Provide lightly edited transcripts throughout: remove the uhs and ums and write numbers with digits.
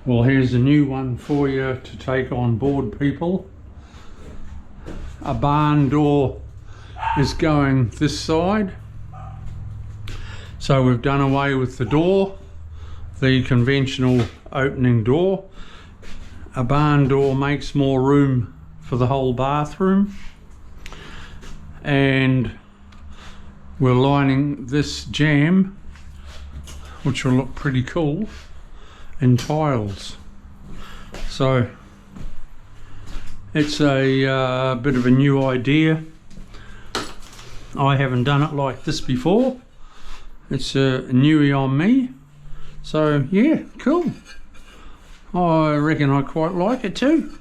Well, here's a new one for you to take on board, people. A barn door is going this side, so we've done away with the door, the conventional opening door. A barn door makes more room for the whole bathroom, and we're lining this jamb, which will look pretty cool, in tiles. So it's a bit of a new idea. I haven't done it like this before. It's a newie on me. So yeah, cool. I reckon I quite like it too.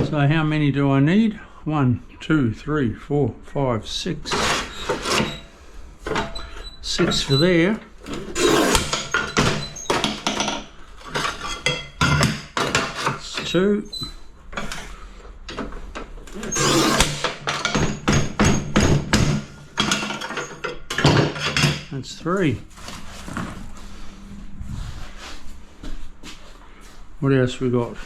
So how many do I need? 1, 2, 3, 4, 5, 6. 6 for there. That's 2. That's 3. What else we got?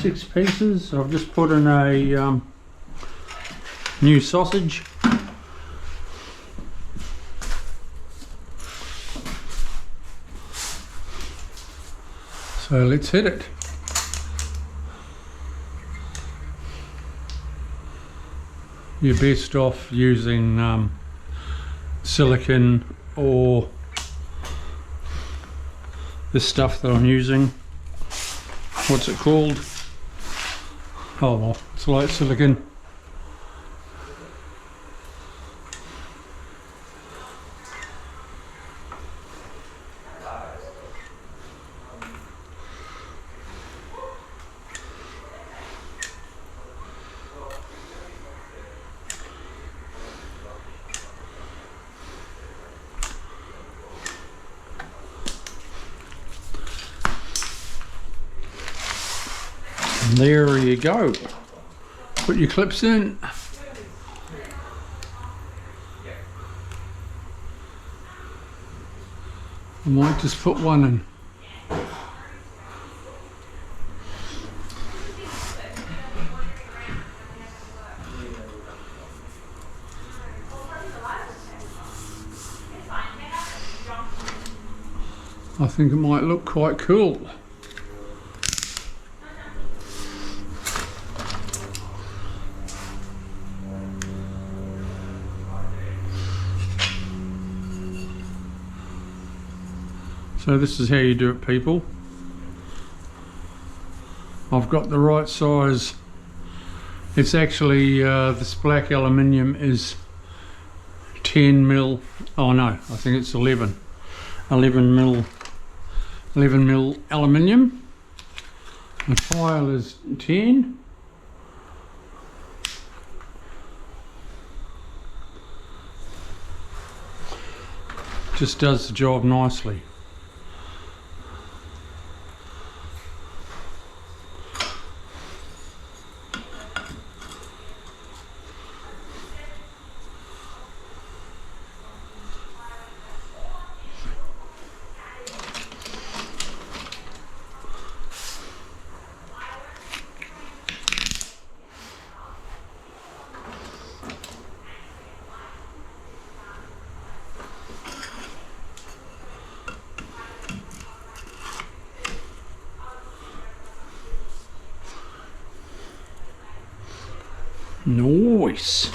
Six pieces. I've just put in a new sausage. So let's hit it. You're best off using silicone or this stuff that I'm using. What's it called? Oh well, it's like silicone. There you go. Put your clips in. I might just put one in. I think it might look quite cool. So this is how you do it, people. I've got the right size. It's actually this black aluminium is 10 mil. Oh no, I think it's 11 mil aluminium. The tile is 10. Just does the job nicely. Nice.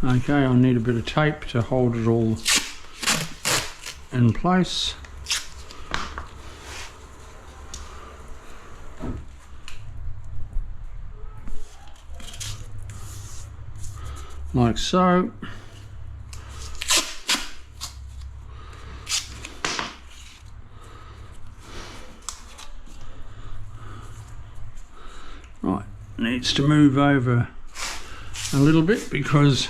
Okay, I need a bit of tape to hold it all in place. Like so. Right, needs to move over a little bit because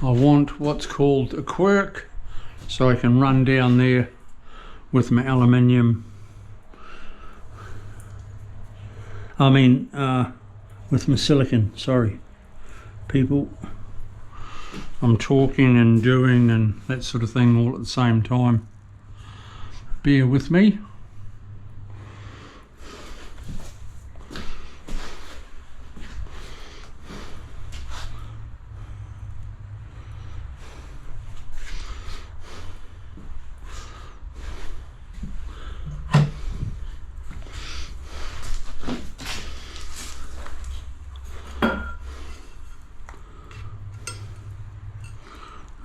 I want what's called a quirk, so I can run down there with my aluminium. With my silicon, sorry. People, I'm talking and doing and that sort of thing all at the same time. Bear with me.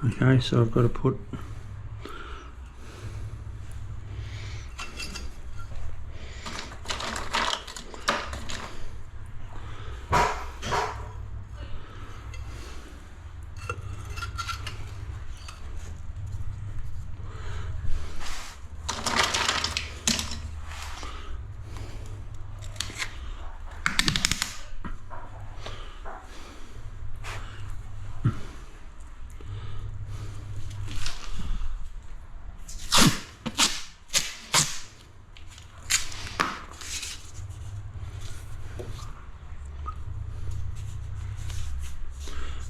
Okay, so I've got to put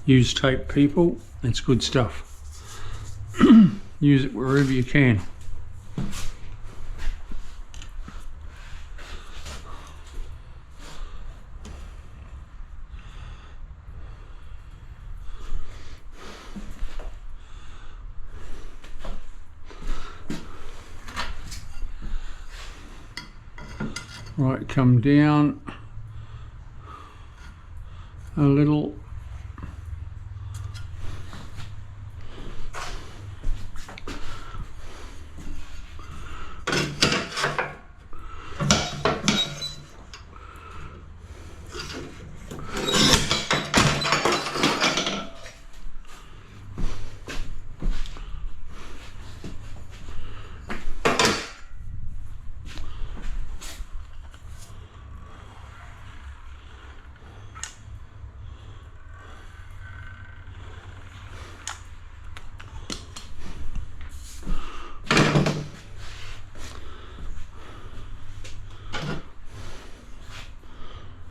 use tape, people. It's good stuff. Use it wherever you can. Right, come down a little.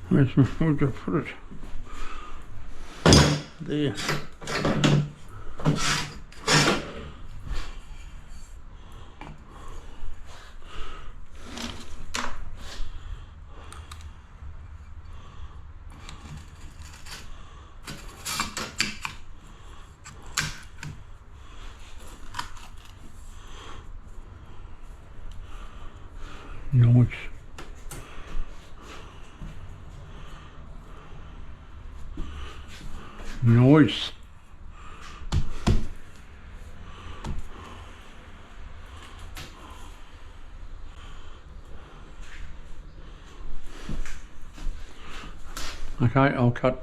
Where's my food to put it? There. Nice. Nice. Okay, I'll cut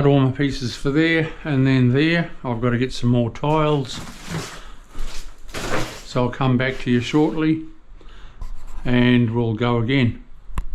all my pieces for there, and then there I've got to get some more tiles, so I'll come back to you shortly and we'll go again.